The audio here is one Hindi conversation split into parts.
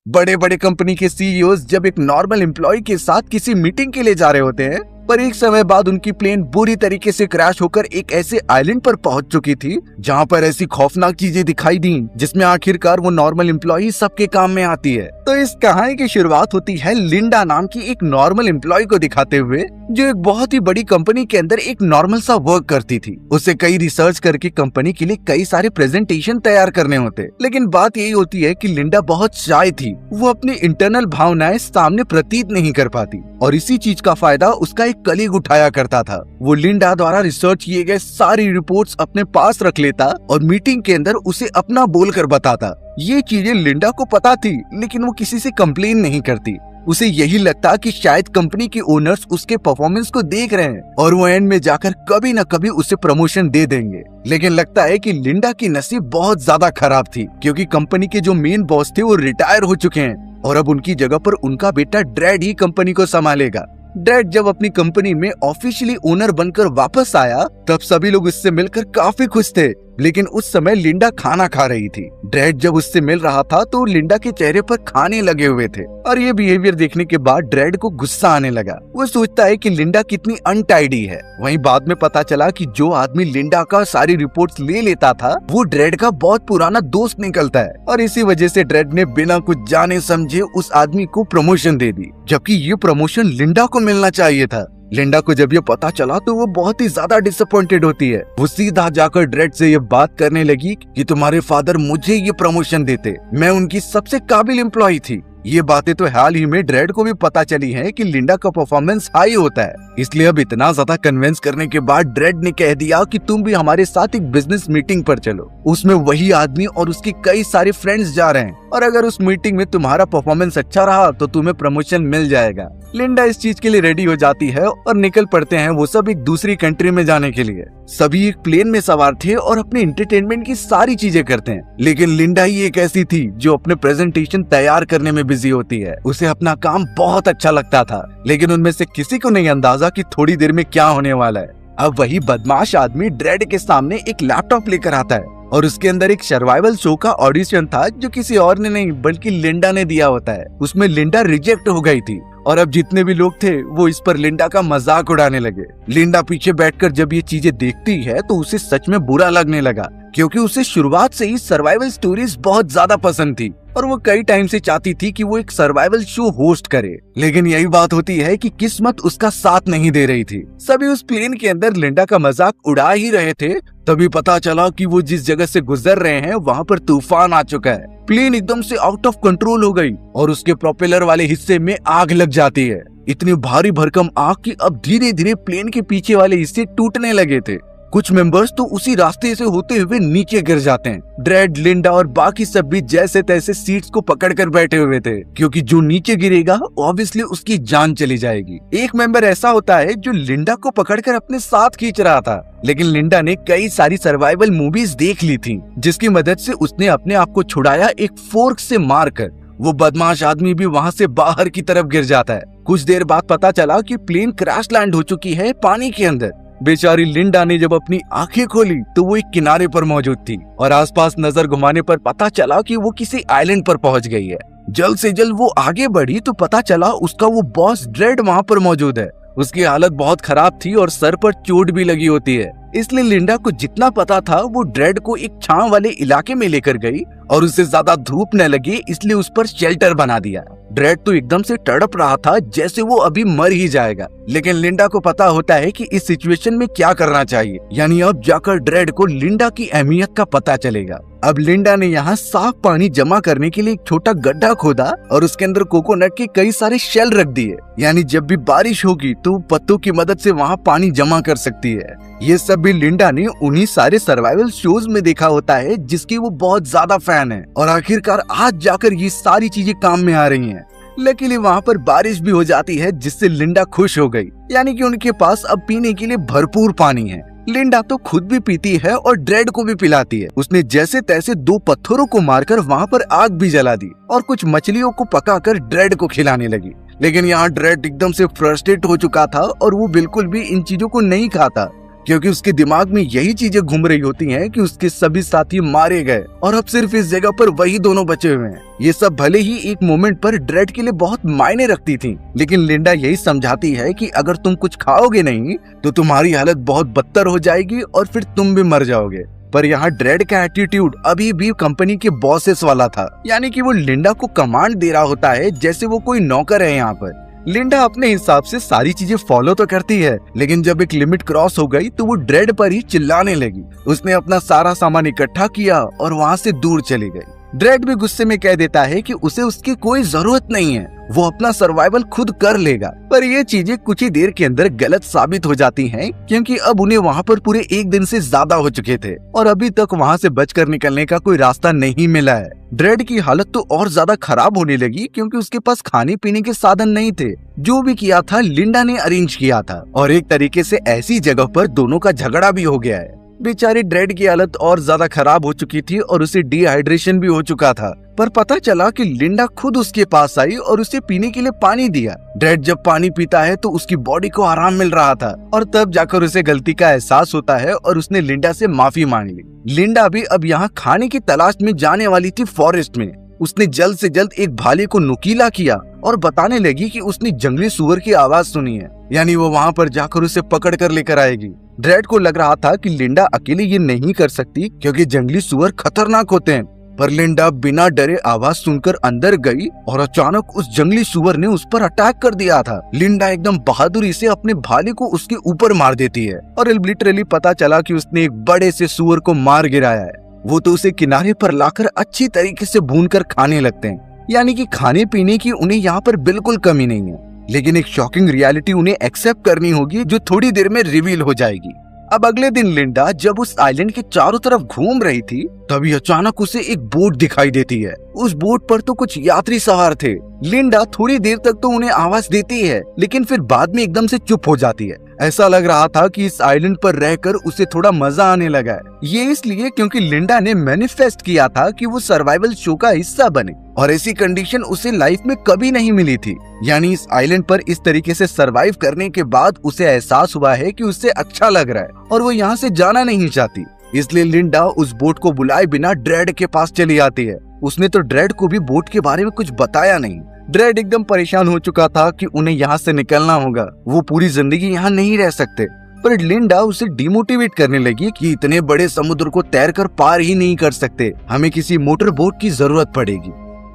बड़े बड़े कंपनी के सीईओ जब एक नॉर्मल एम्प्लॉय के साथ किसी मीटिंग के लिए जा रहे होते हैं, पर एक समय बाद उनकी प्लेन बुरी तरीके से क्रैश होकर एक ऐसे आइलैंड पर पहुंच चुकी थी जहां पर ऐसी खौफनाक चीजें दिखाई दी जिसमें आखिरकार वो नॉर्मल एम्प्लॉय सबके काम में आती है। तो इस कहानी की शुरुआत होती है लिंडा नाम की एक नॉर्मल एम्प्लॉय को दिखाते हुए, जो एक बहुत ही बड़ी कंपनी के अंदर एक नॉर्मल सा वर्क करती थी। उसे कई रिसर्च करके कंपनी के लिए कई सारे प्रेजेंटेशन तैयार करने होते, लेकिन बात यही होती है कि लिंडा बहुत शाय थी। वो अपनी इंटरनल भावनाएं सामने प्रतीत नहीं कर पाती और इसी चीज का फायदा उसका एक कलीग उठाया करता था। वो लिंडा द्वारा रिसर्च किए गए सारी रिपोर्ट्स अपने पास रख लेता और मीटिंग के अंदर उसे अपना बोलकर बताता। ये चीजें लिंडा को पता थी, लेकिन वो किसी से कंप्लेन नहीं करती। उसे यही लगता कि शायद कंपनी के ओनर्स उसके परफॉर्मेंस को देख रहे हैं और वो एंड में जाकर कभी न कभी उसे प्रमोशन दे देंगे। लेकिन लगता है कि लिंडा की नसीब बहुत ज्यादा खराब थी, क्योंकि कंपनी के जो मेन बॉस थे वो रिटायर हो चुके हैं और अब उनकी जगह पर उनका बेटा ड्रेड ही कंपनी को संभालेगा। ड्रेड जब अपनी कंपनी में ऑफिशियली ओनर बनकर वापस आया, तब सभी लोग उससे मिलकर काफी खुश थे, लेकिन उस समय लिंडा खाना खा रही थी। ड्रेड जब उससे मिल रहा था तो लिंडा के चेहरे पर खाने लगे हुए थे और ये बिहेवियर देखने के बाद ड्रेड को गुस्सा आने लगा। वो सोचता है कि लिंडा कितनी अनटाइडी है। वहीं बाद में पता चला कि जो आदमी लिंडा का सारी रिपोर्ट्स ले लेता था वो ड्रेड का बहुत पुराना दोस्त निकलता है और इसी वजह से ड्रेड ने बिना कुछ जाने समझे उस आदमी को प्रमोशन दे दी, जबकि ये प्रमोशन लिंडा को मिलना चाहिए था। लिंडा को जब ये पता चला तो वो बहुत ही ज्यादा डिसअपॉइंटेड होती है। वो सीधा जाकर ड्रेड से ये बात करने लगी कि तुम्हारे फादर मुझे ये प्रमोशन देते, मैं उनकी सबसे काबिल एम्प्लॉय थी। ये बातें तो हाल ही में ड्रेड को भी पता चली हैं कि लिंडा का परफॉर्मेंस हाई होता है, इसलिए अब इतना ज्यादा कन्विंस करने के बाद ड्रेड ने कह दिया कि तुम भी हमारे साथ एक बिजनेस मीटिंग पर चलो। उसमें वही आदमी और उसके कई सारे फ्रेंड्स जा रहे हैं और अगर उस मीटिंग में तुम्हारा परफॉर्मेंस अच्छा रहा तो तुम्हें प्रमोशन मिल जाएगा। लिंडा इस चीज के लिए रेडी हो जाती है और निकल पड़ते हैं वो सब एक दूसरी कंट्री में जाने के लिए। सभी एक प्लेन में सवार थे और अपने एंटरटेनमेंट की सारी चीजें करते हैं, लेकिन लिंडा ही एक ऐसी थी जो अपने प्रेजेंटेशन तैयार करने में बिजी होती है। उसे अपना काम बहुत अच्छा लगता था, लेकिन उनमें से किसी को नहीं अंदाजा कि थोड़ी देर में क्या होने वाला है। अब वही बदमाश आदमी ड्रेड के सामने एक लैपटॉप लेकर आता है और उसके अंदर एक सर्वाइवल शो का ऑडिशन था जो किसी और ने नहीं बल्कि लिंडा ने दिया होता है। उसमें लिंडा रिजेक्ट हो गई थी और अब जितने भी लोग थे वो इस पर लिंडा का मजाक उड़ाने लगे। लिंडा पीछे बैठकर जब ये चीजें देखती है तो उसे सच में बुरा लगने लगा, क्योंकि उसे शुरुआत से ही सर्वाइवल स्टोरीज बहुत ज्यादा पसंद थी और वो कई टाइम से चाहती थी कि वो एक सर्वाइवल शो होस्ट करे। लेकिन यही बात होती है कि किस्मत उसका साथ नहीं दे रही थी। सभी उस प्लेन के अंदर लिंडा का मजाक उड़ा ही रहे थे, तभी पता चला कि वो जिस जगह से गुजर रहे हैं वहाँ पर तूफान आ चुका है। प्लेन एकदम से आउट ऑफ कंट्रोल हो गई और उसके प्रोपेलर वाले हिस्से में आग लग जाती है। इतनी भारी भरकम आग कि अब धीरे धीरे प्लेन के पीछे वाले हिस्से टूटने लगे थे। कुछ मेंबर्स तो उसी रास्ते से होते हुए नीचे गिर जाते हैं। ड्रेड, लिंडा और बाकी सब भी जैसे तैसे सीट्स को पकड़कर बैठे हुए थे, क्योंकि जो नीचे गिरेगा ऑब्वियसली उसकी जान चली जाएगी। एक मेंबर ऐसा होता है जो लिंडा को पकड़कर अपने साथ खींच रहा था, लेकिन लिंडा ने कई सारी सर्वाइवल मूवीज देख ली थी, जिसकी मदद से उसने अपने आप को छुड़ाया एक फोर्क से मारकर। वो बदमाश आदमी भी वहाँ से बाहर की तरफ गिर जाता है। कुछ देर बाद पता चला कि प्लेन क्रैश लैंड हो चुकी है पानी के अंदर। बेचारी लिंडा ने जब अपनी आंखें खोली तो वो एक किनारे पर मौजूद थी और आसपास नजर घुमाने पर पता चला कि वो किसी आइलैंड पर पहुंच गई है। जल्द से जल्द वो आगे बढ़ी तो पता चला उसका वो बॉस ड्रेड वहाँ पर मौजूद है। उसकी हालत बहुत खराब थी और सर पर चोट भी लगी होती है, इसलिए लिंडा को जितना पता था वो ड्रेड को एक छांव वाले इलाके में लेकर गई और उसे ज्यादा धूप न लगे इसलिए उस पर शेल्टर बना दिया। ड्रेड तो एकदम से तड़प रहा था जैसे वो अभी मर ही जाएगा, लेकिन लिंडा को पता होता है कि इस सिचुएशन में क्या करना चाहिए, यानी अब जाकर ड्रेड को लिंडा की अहमियत का पता चलेगा। अब लिंडा ने यहाँ साफ पानी जमा करने के लिए एक छोटा गड्ढा खोदा और उसके अंदर कोकोनट के कई सारे शेल रख दिए, यानी जब भी बारिश होगी तो पत्तों की मदद से वहाँ पानी जमा कर सकती है। ये सब भी लिंडा ने उन्हीं सारे सर्वाइवल शोज में देखा होता है जिसकी वो बहुत ज्यादा फैन है और आखिरकार आज जाकर ये सारी चीजें काम में आ रही हैं। लकीली वहाँ पर बारिश भी हो जाती है जिससे लिंडा खुश हो गई, यानी कि उनके पास अब पीने के लिए भरपूर पानी है। लिंडा तो खुद भी पीती है और ड्रेड को भी पिलाती है। उसने जैसे तैसे 2 पत्थरों को मारकर वहाँ पर आग भी जला दी और कुछ मछलियों को पकाकर ड्रेड को खिलाने लगी। लेकिन यहाँ ड्रेड एकदम से फ्रस्ट्रेट हो चुका था और वो बिल्कुल भी इन चीजों को नहीं खाता, क्योंकि उसके दिमाग में यही चीजें घूम रही होती हैं कि उसके सभी साथी मारे गए और अब सिर्फ इस जगह पर वही दोनों बचे हुए हैं। ये सब भले ही एक मोमेंट पर ड्रेड के लिए बहुत मायने रखती थी, लेकिन लिंडा यही समझाती है कि अगर तुम कुछ खाओगे नहीं तो तुम्हारी हालत बहुत बदतर हो जाएगी और फिर तुम भी मर जाओगे। पर यहाँ ड्रेड का एटीट्यूड अभी भी कंपनी के बॉसेस वाला था, यानी कि वो लिंडा को कमांड दे रहा होता है जैसे वो कोई नौकर है। यहाँ पर लिंडा अपने हिसाब से सारी चीजें फॉलो तो करती है, लेकिन जब एक लिमिट क्रॉस हो गई तो वो ड्रेड पर ही चिल्लाने लगी। उसने अपना सारा सामान इकट्ठा किया और वहाँ से दूर चली गई। ड्रेड भी गुस्से में कह देता है कि उसे उसकी कोई जरूरत नहीं है, वो अपना सर्वाइवल खुद कर लेगा। पर ये चीजें कुछ ही देर के अंदर गलत साबित हो जाती हैं, क्योंकि अब उन्हें वहाँ पर पूरे एक दिन से ज्यादा हो चुके थे और अभी तक वहाँ से बचकर निकलने का कोई रास्ता नहीं मिला है। ड्रेड की हालत तो और ज्यादा खराब होने लगी, क्योंकि उसके पास खाने पीने के साधन नहीं थे। जो भी किया था लिंडा ने अरेंज किया था और एक तरीके से ऐसी जगह पर दोनों का झगड़ा भी हो गया है। बेचारे ड्रेड की हालत और ज्यादा खराब हो चुकी थी और उसे डिहाइड्रेशन भी हो चुका था। पर पता चला कि लिंडा खुद उसके पास आई और उसे पीने के लिए पानी दिया। ड्रेड जब पानी पीता है तो उसकी बॉडी को आराम मिल रहा था और तब जाकर उसे गलती का एहसास होता है और उसने लिंडा से माफी मांग ली। लिंडा भी अब यहाँ खाने की तलाश में जाने वाली थी फॉरेस्ट में। उसने जल्द से जल्द एक भाले को नुकीला किया और बताने लगी कि उसने जंगली सुअर की आवाज सुनी है, यानी वो वहाँ पर जाकर उसे पकड़ कर लेकर आएगी। ड्रेड को लग रहा था कि लिंडा अकेले ये नहीं कर सकती, क्योंकि जंगली सुअर खतरनाक होते हैं। पर लिंडा बिना डरे आवाज सुनकर अंदर गई और अचानक उस जंगली सुअर ने उस पर अटैक कर दिया था। लिंडा एकदम बहादुरी से अपने भाले को उसके ऊपर मार देती है और लिटरली पता चला कि उसने एक बड़े से सुअर को मार गिराया है। वो तो उसे किनारे पर लाकर अच्छी तरीके से भूनकर खाने लगते हैं, यानी कि खाने पीने की उन्हें यहाँ पर बिल्कुल कमी नहीं है। लेकिन एक शॉकिंग रियलिटी उन्हें एक्सेप्ट करनी होगी, जो थोड़ी देर में रिवील हो जाएगी। अब अगले दिन लिंडा जब उस आइलैंड के चारों तरफ घूम रही थी, तभी अचानक उसे एक बोट दिखाई देती है। उस बोट पर तो कुछ यात्री सवार थे। लिंडा थोड़ी देर तक तो उन्हें आवाज देती है, लेकिन फिर बाद में एकदम से चुप हो जाती है। ऐसा लग रहा था कि इस आइलैंड पर रहकर उसे थोड़ा मजा आने लगा है। ये इसलिए क्योंकि लिंडा ने मैनिफेस्ट किया था कि वो सर्वाइवल शो का हिस्सा बने और ऐसी कंडीशन उसे लाइफ में कभी नहीं मिली थी। यानी इस आइलैंड पर इस तरीके से सरवाइव करने के बाद उसे एहसास हुआ है कि उसे अच्छा लग रहा है और वो यहाँ से जाना नहीं चाहती। इसलिए लिंडा उस बोट को बुलाए बिना ड्रेड के पास चली आती है। उसने तो ड्रेड को भी बोट के बारे में कुछ बताया नहीं। ड्रेड एकदम परेशान हो चुका था कि उन्हें यहाँ से निकलना होगा, वो पूरी जिंदगी यहाँ नहीं रह सकते। पर लिंडा उसे डिमोटिवेट करने लगी कि इतने बड़े समुद्र को तैरकर पार ही नहीं कर सकते, हमें किसी मोटर बोट की जरूरत पड़ेगी।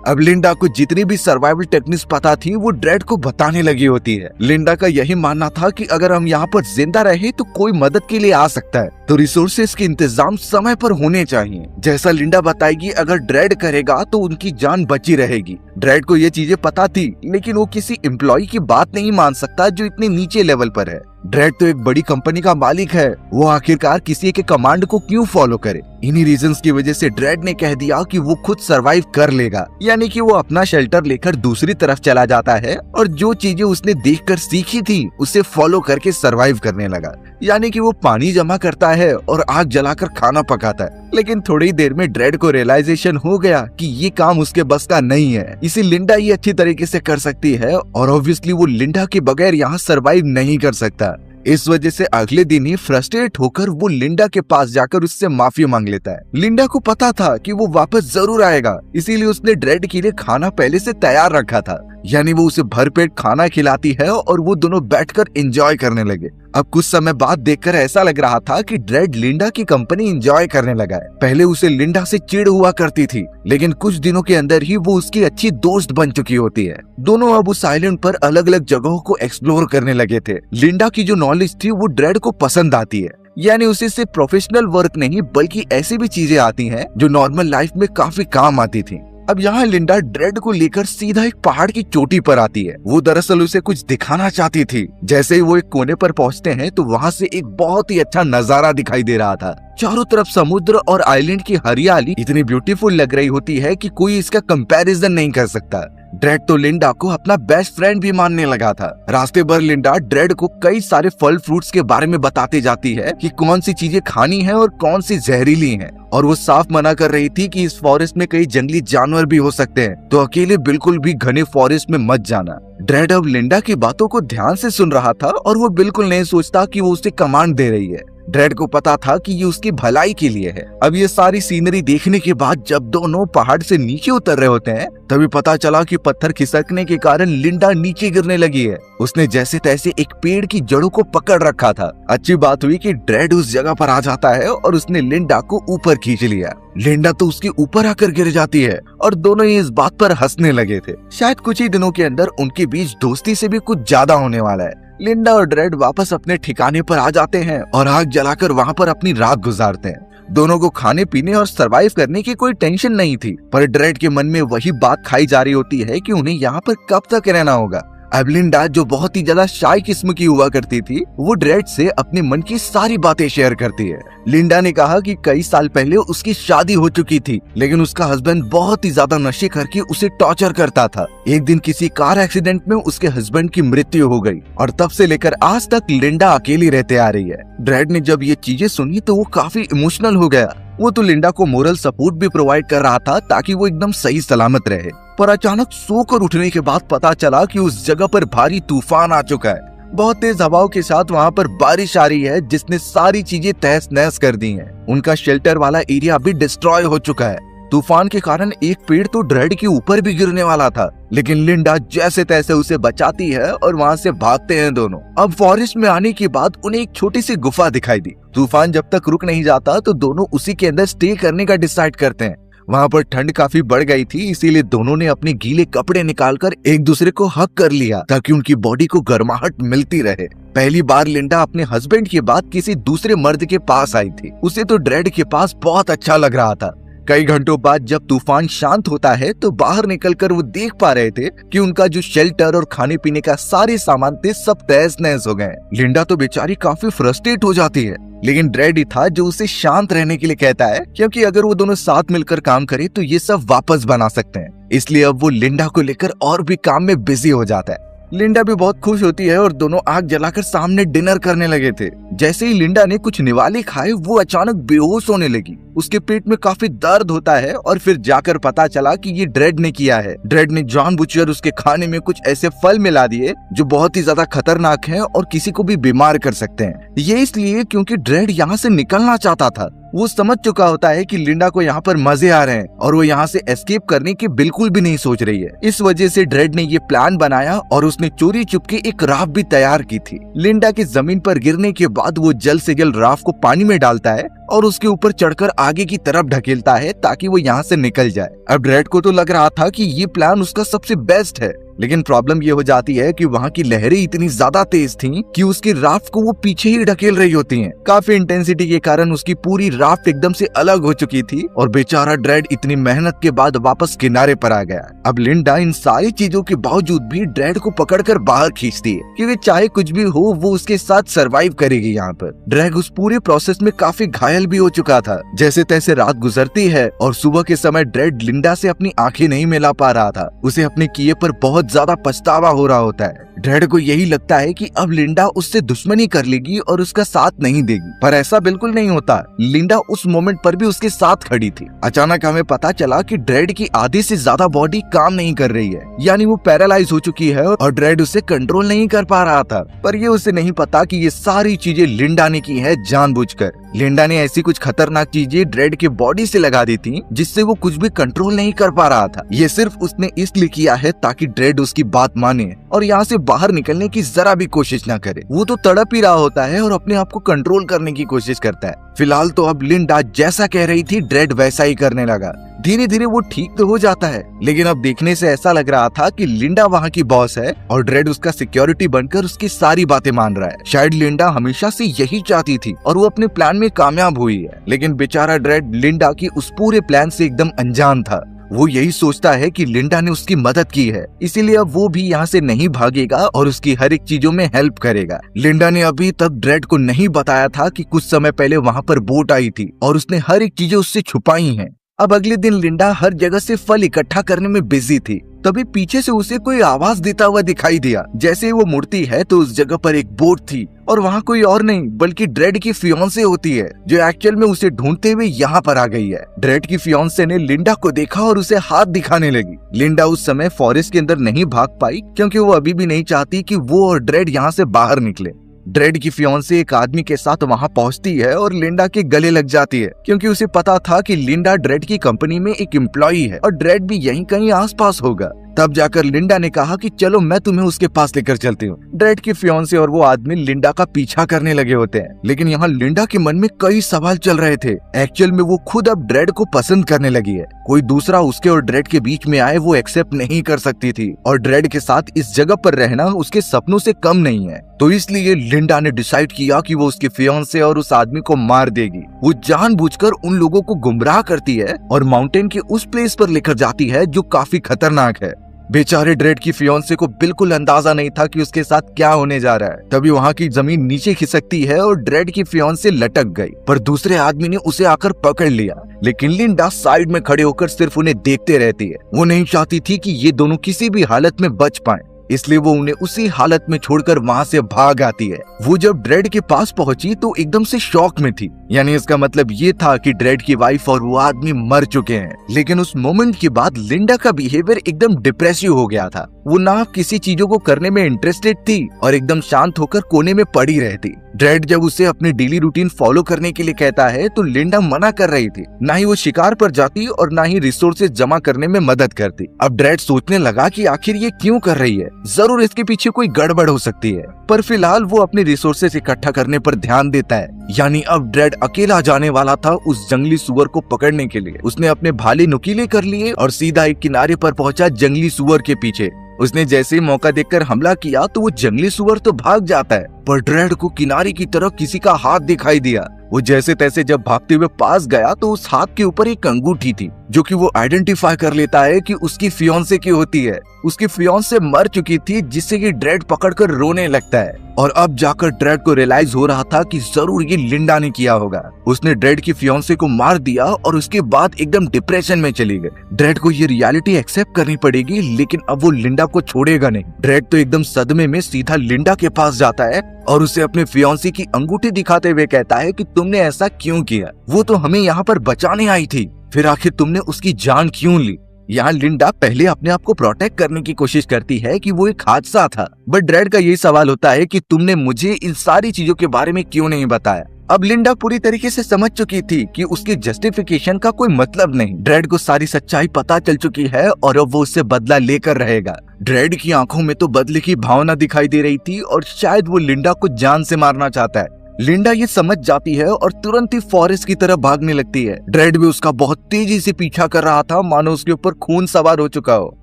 अब लिंडा को जितनी भी सर्वाइवल टेक्निक्स पता थी वो ड्रेड को बताने लगी होती है। लिंडा का यही मानना था कि अगर हम यहाँ पर जिंदा रहे तो कोई मदद के लिए आ सकता है, तो रिसोर्सेज के इंतजाम समय पर होने चाहिए। जैसा लिंडा बताएगी, अगर ड्रेड करेगा तो उनकी जान बची रहेगी। ड्रेड को ये चीजें पता थी, लेकिन वो किसी एम्प्लॉय की बात नहीं मान सकता जो इतने नीचे लेवल पर है। ड्रेड तो एक बड़ी कंपनी का मालिक है, वो आखिरकार किसी के कमांड को क्यों फॉलो करे। इन्हीं रीजंस की वजह से ड्रेड ने कह दिया कि वो खुद सरवाइव कर लेगा, यानी कि वो अपना शेल्टर लेकर दूसरी तरफ चला जाता है और जो चीजें उसने देखकर सीखी थी उसे फॉलो करके सरवाइव करने लगा। यानी कि वो पानी जमा करता है और आग जलाकर खाना पकाता है। लेकिन थोड़ी देर में ड्रेड को रियलाइजेशन हो गया कि ये काम उसके बस का नहीं है, इसे लिंडा ही अच्छी तरीके से कर सकती है और ऑब्वियसली वो लिंडा के बगैर यहाँ सरवाइव नहीं कर सकता। इस वजह से अगले दिन ही फ्रस्ट्रेट होकर वो लिंडा के पास जाकर उससे माफी मांग लेता है। लिंडा को पता था कि वो वापस जरूर आएगा, इसीलिए उसने ड्रेड के लिए खाना पहले से तैयार रखा था। यानी वो उसे भरपेट खाना खिलाती है और वो दोनों बैठकर एंजॉय करने लगे। अब कुछ समय बाद देखकर ऐसा लग रहा था कि ड्रेड लिंडा की कंपनी एंजॉय करने लगा है। पहले उसे लिंडा से चिढ़ हुआ करती थी, लेकिन कुछ दिनों के अंदर ही वो उसकी अच्छी दोस्त बन चुकी होती है। दोनों अब उस आइलैंड पर अलग अलग जगहों को एक्सप्लोर करने लगे थे। लिंडा की जो नॉलेज थी वो ड्रेड को पसंद आती है, यानी उसे सिर्फ प्रोफेशनल वर्क नहीं बल्कि ऐसी भी चीजें आती हैं जो नॉर्मल लाइफ में काफी काम आती थी। अब यहाँ लिंडा ड्रेड को लेकर सीधा एक पहाड़ की चोटी पर आती है। वो दरअसल उसे कुछ दिखाना चाहती थी। जैसे ही वो एक कोने पर पहुँचते हैं तो वहाँ से एक बहुत ही अच्छा नजारा दिखाई दे रहा था। चारों तरफ समुद्र और आइलैंड की हरियाली इतनी ब्यूटीफुल लग रही होती है कि कोई इसका कंपैरिजन नहीं कर सकता। ड्रेड तो लिंडा को अपना बेस्ट फ्रेंड भी मानने लगा था। रास्ते भर लिंडा ड्रेड को कई सारे फल फ्रूट्स के बारे में बताती जाती है कि कौन सी चीजें खानी है और कौन सी जहरीली हैं और वो साफ मना कर रही थी कि इस फॉरेस्ट में कई जंगली जानवर भी हो सकते हैं, तो अकेले बिल्कुल भी घने फॉरेस्ट में मत जाना। ड्रेड अब लिंडा की बातों को ध्यान से सुन रहा था और वो बिल्कुल नहीं सोचता कि वो उसे कमांड दे रही है। ड्रेड को पता था कि ये उसकी भलाई के लिए है। अब ये सारी सीनरी देखने के बाद जब दोनों पहाड़ से नीचे उतर रहे होते हैं, तभी पता चला कि पत्थर खिसकने के कारण लिंडा नीचे गिरने लगी है। उसने जैसे तैसे एक पेड़ की जड़ों को पकड़ रखा था। अच्छी बात हुई कि ड्रेड उस जगह पर आ जाता है और उसने लिंडा को ऊपर खींच लिया। लिंडा तो उसके ऊपर आकर गिर जाती है और दोनों ही इस बात पर हंसने लगे थे। शायद कुछ ही दिनों के अंदर उनके बीच दोस्ती से भी कुछ ज्यादा होने वाला है। लिंडा और ड्रेड वापस अपने ठिकाने पर आ जाते हैं और आग जलाकर वहाँ पर अपनी रात गुजारते हैं। दोनों को खाने पीने और सरवाइव करने की कोई टेंशन नहीं थी, पर ड्रेड के मन में वही बात खाई जा रही होती है कि उन्हें यहाँ पर कब तक रहना होगा। अब लिंडा, जो बहुत ही ज्यादा शाय किस्म की हुआ करती थी, वो ड्रेड से अपने मन की सारी बातें शेयर करती है। लिंडा ने कहा कि कई साल पहले उसकी शादी हो चुकी थी, लेकिन उसका हस्बैंड बहुत ही ज्यादा नशे करके उसे टॉर्चर करता था। एक दिन किसी कार एक्सीडेंट में उसके हस्बैंड की मृत्यु हो गई और तब से लेकर आज तक लिंडा अकेली रहते आ रही है। ड्रेड ने जब ये चीजें सुनी तो वो काफी इमोशनल हो गया। वो तो लिंडा को मोरल सपोर्ट भी प्रोवाइड कर रहा था ताकि वो एकदम सही सलामत रहे, पर अचानक सोकर उठने के बाद पता चला कि उस जगह पर भारी तूफान आ चुका है। बहुत तेज हवाओं के साथ वहाँ पर बारिश आ रही है जिसने सारी चीजें तहस नहस कर दी हैं। उनका शेल्टर वाला एरिया भी डिस्ट्रॉय हो चुका है। तूफान के कारण एक पेड़ तो ड्रेड के ऊपर भी गिरने वाला था, लेकिन लिंडा जैसे तैसे उसे बचाती है और वहाँ से भागते हैं दोनों। अब फॉरेस्ट में आने के बाद उन्हें एक छोटी सी गुफा दिखाई दी। तूफान जब तक रुक नहीं जाता तो दोनों उसी के अंदर स्टे करने का डिसाइड करते हैं। वहाँ पर ठंड काफी बढ़ गई थी, इसीलिए दोनों ने अपने गीले कपड़े निकालकर एक दूसरे को हग कर लिया ताकि उनकी बॉडी को गर्माहट मिलती रहे। पहली बार लिंडा अपने हस्बैंड के बाद किसी दूसरे मर्द के पास आई थी। उसे तो ड्रेड के पास बहुत अच्छा लग रहा था। कई घंटों बाद जब तूफान शांत होता है तो बाहर निकलकर वो देख पा रहे थे कि उनका जो शेल्टर और खाने पीने का सारे सामान थे सब तहस नहस हो गए। लिंडा तो बेचारी काफी फ्रस्ट्रेट हो जाती है, लेकिन ड्रेड ही था जो उसे शांत रहने के लिए कहता है, क्योंकि अगर वो दोनों साथ मिलकर काम करे तो ये सब वापस बना सकते हैं। इसलिए अब वो लिंडा को लेकर और भी काम में बिजी हो जाता है। लिंडा भी बहुत खुश होती है और दोनों आग जलाकर सामने डिनर करने लगे थे। जैसे ही लिंडा ने कुछ निवाले खाए वो अचानक बेहोश होने लगी। उसके पेट में काफी दर्द होता है और फिर जाकर पता चला कि ये ड्रेड ने किया है। ड्रेड ने जानबूझकर उसके खाने में कुछ ऐसे फल मिला दिए जो बहुत ही ज्यादा खतरनाक हैं और किसी को भी बीमार कर सकते हैं। ये इसलिए क्योंकि ड्रेड यहाँ से निकलना चाहता था। वो समझ चुका होता है कि लिंडा को यहाँ पर मजे आ रहे हैं और वो यहाँ से एस्केप करने की बिल्कुल भी नहीं सोच रही है। इस वजह से ड्रेड ने ये प्लान बनाया और उसने चोरी चुपके एक राफ्ट भी तैयार की थी। लिंडा की जमीन पर गिरने के बाद वो जल्द से जल्द राफ्ट को पानी में डालता है और उसके ऊपर चढ़कर आगे की तरफ ढकेलता है ताकि वो यहाँ से निकल जाए। अब ड्रेड को तो लग रहा था कि ये प्लान उसका सबसे बेस्ट है, लेकिन प्रॉब्लम ये हो जाती है कि वहाँ की लहरें इतनी ज्यादा तेज थीं कि उसकी राफ्ट को वो पीछे ही ढकेल रही होती हैं। काफी इंटेंसिटी के कारण उसकी पूरी राफ्ट एकदम से अलग हो चुकी थी और बेचारा ड्रेड इतनी मेहनत के बाद वापस किनारे पर आ गया। अब लिंडा इन सारी चीजों के बावजूद भी ड्रेड को पकड़कर बाहर खींचती है, क्योंकि चाहे कुछ भी हो वो उसके साथ सरवाइव करेगी। यहाँ पर ड्रेड उस पूरे प्रोसेस में काफी घायल भी हो चुका था। जैसे तैसे रात गुजरती है और सुबह के समय ड्रेड लिंडा से अपनी आंखें नहीं मिला पा रहा था। उसे अपने किए पर बहुत ज्यादा पछतावा हो रहा होता है। ड्रेड को यही लगता है कि अब लिंडा उससे दुश्मनी कर लेगी और उसका साथ नहीं देगी, पर ऐसा बिल्कुल नहीं होता। लिंडा उस मोमेंट पर भी उसके साथ खड़ी थी। अचानक हमें पता चला कि ड्रेड की आधे से ज्यादा बॉडी काम नहीं कर रही है, यानी वो पैरालाइज हो चुकी है और ड्रेड उसे कंट्रोल नहीं कर पा रहा था। पर ये उसे नहीं पता कि ये सारी चीजें लिंडा ने की है जानबूझकर। लिंडा ने ऐसी कुछ खतरनाक चीजें ड्रेड के बॉडी से लगा दी थी जिससे वो कुछ भी कंट्रोल नहीं कर पा रहा था। ये सिर्फ उसने इसलिए किया है ताकि ड्रेड उसकी बात माने और यहाँ से बाहर निकलने की जरा भी कोशिश ना करे। वो तो तड़प ही रहा होता है और अपने आप को कंट्रोल करने की कोशिश करता है। फिलहाल तो अब लिंडा जैसा कह रही थी ड्रेड वैसा ही करने लगा। धीरे धीरे वो ठीक तो हो जाता है, लेकिन अब देखने से ऐसा लग रहा था कि लिंडा वहाँ की बॉस है और ड्रेड उसका सिक्योरिटी बनकर उसकी सारी बातें मान रहा है। शायद लिंडा हमेशा से यही चाहती थी और वो अपने प्लान में कामयाब हुई है, लेकिन बेचारा ड्रेड लिंडा की उस पूरे प्लान से एकदम अनजान था। वो यही सोचता है कि लिंडा ने उसकी मदद की है, इसीलिए अब वो भी यहाँ से नहीं भागेगा और उसकी हर एक चीजों में हेल्प करेगा। लिंडा ने अभी तक ड्रेड को नहीं बताया था कि कुछ समय पहले वहाँ पर बोट आई थी और उसने हर एक चीजें उससे छुपाई हैं। अब अगले दिन लिंडा हर जगह से फल इकट्ठा करने में बिजी थी। तभी पीछे से उसे कोई आवाज देता हुआ दिखाई दिया। जैसे ही वो मुड़ती है तो उस जगह पर एक बोट थी और वहाँ कोई और नहीं बल्कि ड्रेड की फियांसे होती है, जो एक्चुअल में उसे ढूंढते हुए यहाँ पर आ गई है। ड्रेड की फियांसे ने लिंडा को देखा और उसे हाथ दिखाने लगी। लिंडा उस समय फॉरेस्ट के अंदर नहीं भाग पाई क्योंकि वो अभी भी नहीं चाहती कि वो और ड्रेड यहाँ से बाहर निकले। ड्रेड की फियांसे एक आदमी के साथ वहाँ पहुँचती है और लिंडा के गले लग जाती है क्योंकि उसे पता था कि लिंडा ड्रेड की कंपनी में एक एम्प्लॉई है और ड्रेड भी यहीं कहीं आसपास होगा। तब जाकर लिंडा ने कहा कि चलो मैं तुम्हें उसके पास लेकर चलती हूँ। ड्रेड की फियांसे और वो आदमी लिंडा का पीछा करने लगे होते हैं, लेकिन यहाँ लिंडा के मन में कई सवाल चल रहे थे। एक्चुअल में वो खुद अब ड्रेड को पसंद करने लगी है। कोई दूसरा उसके और ड्रेड के बीच में आए वो एक्सेप्ट नहीं कर सकती थी और ड्रेड के साथ इस जगह पर रहना उसके सपनों से कम नहीं है। तो इसलिए लिंडा ने डिसाइड किया कि वो उसके फियांसे और उस आदमी को मार देगी। वो जानबूझकर उन लोगों को गुमराह करती है और माउंटेन के उस प्लेस पर लेकर जाती है जो काफी खतरनाक है। बेचारे ड्रेड की फियांसे को बिल्कुल अंदाजा नहीं था कि उसके साथ क्या होने जा रहा है। तभी वहाँ की जमीन नीचे खिसकती है और ड्रेड की फियांसे लटक गई, पर दूसरे आदमी ने उसे आकर पकड़ लिया। लेकिन लिंडा साइड में खड़े होकर सिर्फ उन्हें देखते रहती है। वो नहीं चाहती थी कि ये दोनों किसी भी हालत में बच पाएं, इसलिए वो उन्हें उसी हालत में छोड़कर वहाँ से भाग आती है। वो जब ड्रेड के पास पहुंची तो एकदम से शॉक में थी, यानी इसका मतलब ये था कि ड्रेड की वाइफ और वो आदमी मर चुके हैं। लेकिन उस मोमेंट के बाद लिंडा का बिहेवियर एकदम डिप्रेसिव हो गया था। वो ना किसी चीजों को करने में इंटरेस्टेड थी और एकदम शांत होकर कोने में पड़ी रहती। ड्रेड जब उसे अपनी डेली रूटीन फॉलो करने के लिए कहता है तो लिंडा मना कर रही थी। ना ही वो शिकार पर जाती और ना ही रिसोर्सेज जमा करने में मदद करती। अब ड्रेड सोचने लगा कि आखिर ये क्यों कर रही है, जरूर इसके पीछे कोई गड़बड़ हो सकती है। पर फिलहाल वो अपने रिसोर्सेज इकट्ठा करने पर ध्यान देता है। यानी अब ड्रेड अकेला जाने वाला था उस जंगली सुअर को पकड़ने के लिए। उसने अपने भाले नुकीले कर लिए और सीधा एक किनारे पर पहुंचा जंगली सुअर के पीछे। उसने जैसे ही मौका देखकर हमला किया तो वो जंगली सुअर तो भाग जाता है, पर ड्रेड को किनारे की तरफ किसी का हाथ दिखाई दिया। वो जैसे तैसे जब भागते हुए पास गया तो उस हाथ के ऊपर एक अंगूठी थी, जो कि वो आइडेंटिफाई कर लेता है कि उसकी फियांसे की होती है। उसकी फियांसे मर चुकी थी, जिससे कि ड्रेड पकड़कर रोने लगता है। और अब जाकर ड्रेड को रियलाइज हो रहा था कि जरूर ये लिंडा ने किया होगा। उसने ड्रेड की फियांसे को मार दिया और उसके बाद एकदम डिप्रेशन में चली गई। ड्रेड को ये रियलिटी एक्सेप्ट करनी पड़ेगी, लेकिन अब वो लिंडा को छोड़ेगा नहीं। ड्रेड तो एकदम सदमे में सीधा लिंडा के पास जाता है और उसे अपने फियांसे की अंगूठी दिखाते हुए कहता है कि तुमने ऐसा क्यों किया? वो तो हमें यहाँ पर बचाने आई थी, फिर आखिर तुमने उसकी जान क्यों ली? यहाँ लिंडा पहले अपने आप को प्रोटेक्ट करने की कोशिश करती है कि वो एक हादसा था, बट ड्रेड का यही सवाल होता है कि तुमने मुझे इन सारी चीजों के बारे में क्यों नहीं बताया? अब लिंडा पूरी तरीके से समझ चुकी थी कि उसकी जस्टिफिकेशन का कोई मतलब नहीं। ड्रेड को सारी सच्चाई पता चल चुकी है और अब वो उससे बदला लेकर रहेगा। ड्रेड की आंखों में तो बदले की भावना दिखाई दे रही थी और शायद वो लिंडा को जान से मारना चाहता है। लिंडा ये समझ जाती है और तुरंत ही फॉरेस्ट की तरफ भागने लगती है। ड्रेड भी उसका बहुत तेजी से पीछा कर रहा था, मानो उसके ऊपर खून सवार हो चुका हो।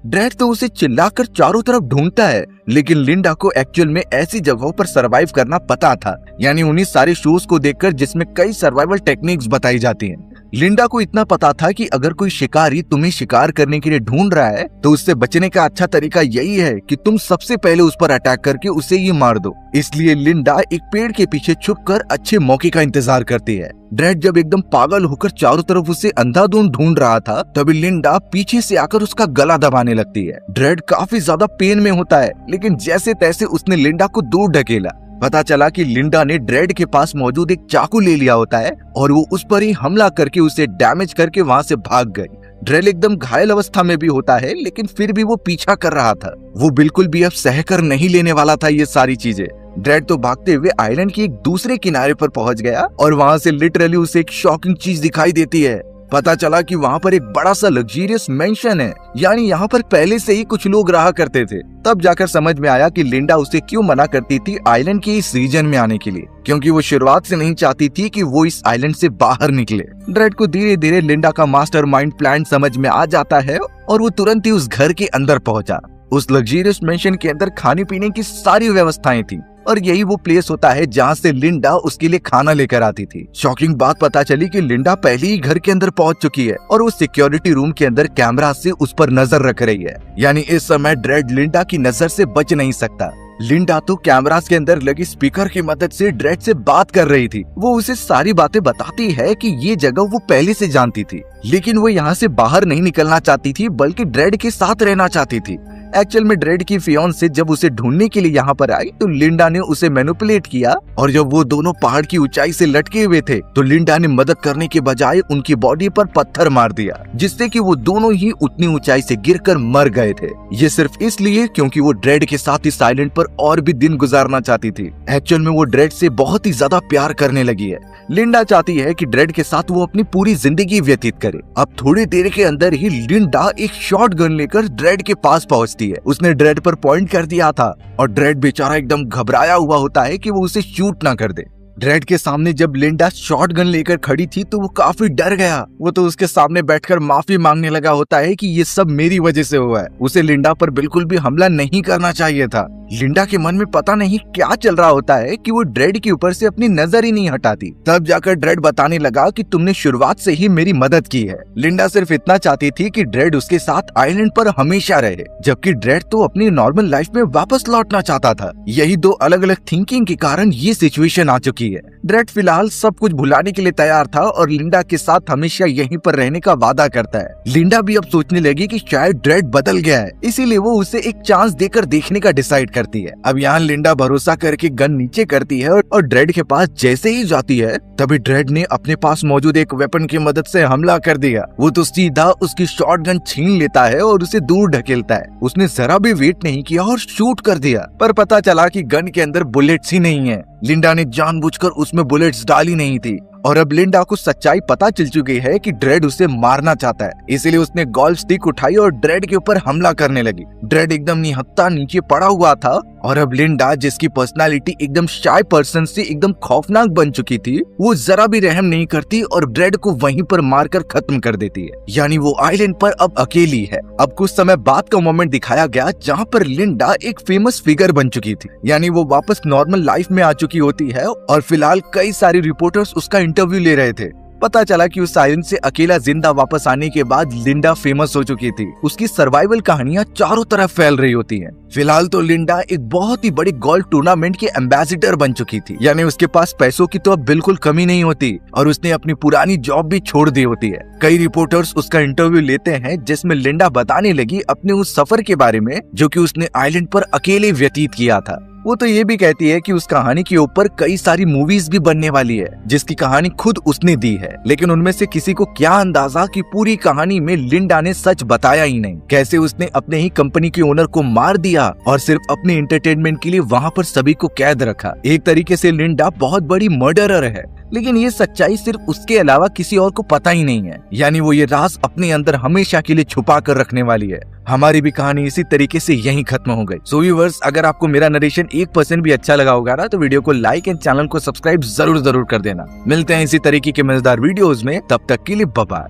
ड्रेड तो उसे चिल्लाकर चारों तरफ ढूंढता है, लेकिन लिंडा को एक्चुअल में ऐसी जगहों पर सरवाइव करना पता था, यानी उन्हीं सारे शोज को देखकर जिसमें कई सर्वाइवल टेक्निक्स बताई जाती हैं। लिंडा को इतना पता था कि अगर कोई शिकारी तुम्हें शिकार करने के लिए ढूंढ रहा है तो उससे बचने का अच्छा तरीका यही है कि तुम सबसे पहले उस पर अटैक करके उसे ही मार दो। इसलिए लिंडा एक पेड़ के पीछे छुपकर अच्छे मौके का इंतजार करती है। ड्रेड जब एकदम पागल होकर चारों तरफ उसे अंधाधुंध ढूंढ रहा था, तभी लिंडा पीछे से आकर उसका गला दबाने लगती है। ड्रेड काफी ज्यादा पेन में होता है, लेकिन जैसे तैसे उसने लिंडा को दूर ढकेला। पता चला कि लिंडा ने ड्रेड के पास मौजूद एक चाकू ले लिया होता है और वो उस पर ही हमला करके उसे डैमेज करके वहाँ से भाग गई। ड्रेड एकदम घायल अवस्था में भी होता है, लेकिन फिर भी वो पीछा कर रहा था। वो बिल्कुल भी अब सहकर नहीं लेने वाला था ये सारी चीजें। ड्रेड तो भागते हुए आइलैंड के एक दूसरे किनारे पर पहुंच गया और वहाँ से लिटरली उसे एक शॉकिंग चीज दिखाई देती है। पता चला कि वहाँ पर एक बड़ा सा लग्जरियस मेंशन है, यानी यहाँ पर पहले से ही कुछ लोग रहा करते थे। तब जाकर समझ में आया कि लिंडा उसे क्यों मना करती थी आइलैंड के इस रीजन में आने के लिए, क्योंकि वो शुरुआत से नहीं चाहती थी कि वो इस आइलैंड से बाहर निकले। ड्रेड को धीरे धीरे लिंडा का मास्टरमाइंड प्लान समझ में आ जाता है और वो तुरंत ही उस घर के अंदर पहुंचा। उस लग्जरियस मेंशन के अंदर खाने पीने की सारी व्यवस्थाएं थी और यही वो प्लेस होता है जहाँ से लिंडा उसके लिए खाना लेकर आती थी। शॉकिंग बात पता चली कि लिंडा पहले ही घर के अंदर पहुंच चुकी है और वो सिक्योरिटी रूम के अंदर कैमरा से उस पर नजर रख रही है, यानी इस समय ड्रेड लिंडा की नजर से बच नहीं सकता। लिंडा तो कैमरास के अंदर लगी स्पीकर की मदद से ड्रेड से बात कर रही थी। वो उसे सारी बातें बताती है कि ये जगह वो पहले से जानती थी, लेकिन वो यहाँ से बाहर नहीं निकलना चाहती थी, बल्कि ड्रेड के साथ रहना चाहती थी। एक्चुअल में ड्रेड की फियांसे जब उसे ढूंढने के लिए यहाँ पर आई तो लिंडा ने उसे मैनिपुलेट किया, और जब वो दोनों पहाड़ की ऊंचाई से लटके हुए थे तो लिंडा ने मदद करने के बजाय उनकी बॉडी पर पत्थर मार दिया, जिससे कि वो दोनों ही उतनी ऊंचाई से गिरकर मर गए थे। ये सिर्फ इसलिए क्योंकि वो ड्रेड के साथ इस आइलैंड पर और भी दिन गुजारना चाहती थी। एक्चुअल में वो ड्रेड से बहुत ही ज्यादा प्यार करने लगी है। लिंडा चाहती है कि ड्रेड के साथ वो अपनी पूरी जिंदगी व्यतीत करे। अब थोड़ी देर के अंदर ही लिंडा एक शॉट गन लेकर ड्रेड के पास पहुंचती है। उसने ड्रेड पर पॉइंट कर दिया था और ड्रेड बेचारा एकदम घबराया हुआ होता है कि वो उसे शूट ना कर दे। ड्रेड के सामने जब लिंडा शॉट गन लेकर खड़ी थी तो वो काफी डर गया। वो तो उसके सामने बैठकर माफी मांगने लगा होता है कि ये सब मेरी वजह से हुआ है। उसे लिंडा पर बिल्कुल भी हमला नहीं करना चाहिए था। लिंडा के मन में पता नहीं क्या चल रहा होता है कि वो ड्रेड के ऊपर से अपनी नजर ही नहीं हटाती। तब जाकर ड्रेड बताने लगा कि तुमने शुरुआत से ही मेरी मदद की है। लिंडा सिर्फ इतना चाहती थी कि ड्रेड उसके साथ आइलैंड पर हमेशा रहे, जबकि ड्रेड तो अपनी नॉर्मल लाइफ में वापस लौटना चाहता था। यही दो अलग अलग थिंकिंग के कारण ये सिचुएशन आ चुकी है। ड्रेड फिलहाल सब कुछ भुलाने के लिए तैयार था और लिंडा के साथ हमेशा यहीं पर रहने का वादा करता है। लिंडा भी अब सोचने लगी कि शायद ड्रेड बदल गया है, इसीलिए वो उसे एक चांस देकर देखने का डिसाइड करती है। अब यहाँ लिंडा भरोसा करके गन नीचे करती है और ड्रेड के पास जैसे ही जाती है तभी ड्रेड ने अपने पास मौजूद एक वेपन की मदद से हमला कर दिया। वो तो सीधा उसकी शॉट गन छीन लेता है और उसे दूर ढकेलता है। उसने जरा भी वेट नहीं किया और शूट कर दिया, पर पता चला कि गन के अंदर बुलेट्स ही नहीं है। लिंडा ने जानबूझकर उसमें बुलेट्स डाली नहीं थी और अब लिंडा को सच्चाई पता चल चुकी है कि ड्रेड उसे मारना चाहता है, इसीलिए उसने गोल्फ स्टिक उठाई और ड्रेड के ऊपर हमला करने लगी। ड्रेड एकदम निहत्था नीचे पड़ा हुआ था और अब लिंडा, जिसकी पर्सनालिटी एकदम शाय पर्सन से एकदम खौफनाक बन चुकी थी, वो जरा भी रहम नहीं करती और ड्रेड को वहीं पर मारकर खत्म कर देती है। यानी वो आइलैंड पर अब अकेली है। अब कुछ समय बाद का मोमेंट दिखाया गया जहाँ पर लिंडा एक फेमस फिगर बन चुकी थी, यानी वो वापस नॉर्मल लाइफ में आ चुकी होती है और फिलहाल कई सारे रिपोर्टर्स उसका इंटरव्यू ले रहे थे। पता चला कि उस आइलैंड से अकेला जिंदा वापस आने के बाद लिंडा फेमस हो चुकी थी। उसकी सर्वाइवल कहानियां चारों तरफ फैल रही होती हैं। फिलहाल तो लिंडा एक बहुत ही बड़ी गोल्फ टूर्नामेंट की एम्बेसडर बन चुकी थी, यानी उसके पास पैसों की तो अब बिल्कुल कमी नहीं होती और उसने अपनी पुरानी जॉब भी छोड़ दी होती है। कई रिपोर्टर्स उसका इंटरव्यू लेते हैं जिसमें लिंडा बताने लगी अपने उस सफर के बारे में जो कि उसने आइलैंड पर अकेले व्यतीत किया था। वो तो ये भी कहती है कि उस कहानी के ऊपर कई सारी मूवीज भी बनने वाली है जिसकी कहानी खुद उसने दी है, लेकिन उनमें से किसी को क्या अंदाजा कि पूरी कहानी में लिंडा ने सच बताया ही नहीं। कैसे उसने अपने ही कंपनी के ओनर को मार दिया और सिर्फ अपने एंटरटेनमेंट के लिए वहाँ पर सभी को कैद रखा। एक तरीके से लिंडा बहुत बड़ी मर्डरर है, लेकिन ये सच्चाई सिर्फ उसके अलावा किसी और को पता ही नहीं है। यानी वो ये राज अपने अंदर हमेशा के लिए छुपा कर रखने वाली है। हमारी भी कहानी इसी तरीके से यहीं खत्म हो गई। सो व्यूअर्स, अगर आपको मेरा नरेशन 1% भी अच्छा लगा होगा ना तो वीडियो को लाइक एंड चैनल को सब्सक्राइब जरूर कर देना। मिलते हैं इसी तरीके के मजेदार वीडियोस में, तब तक के लिए बाय बाय।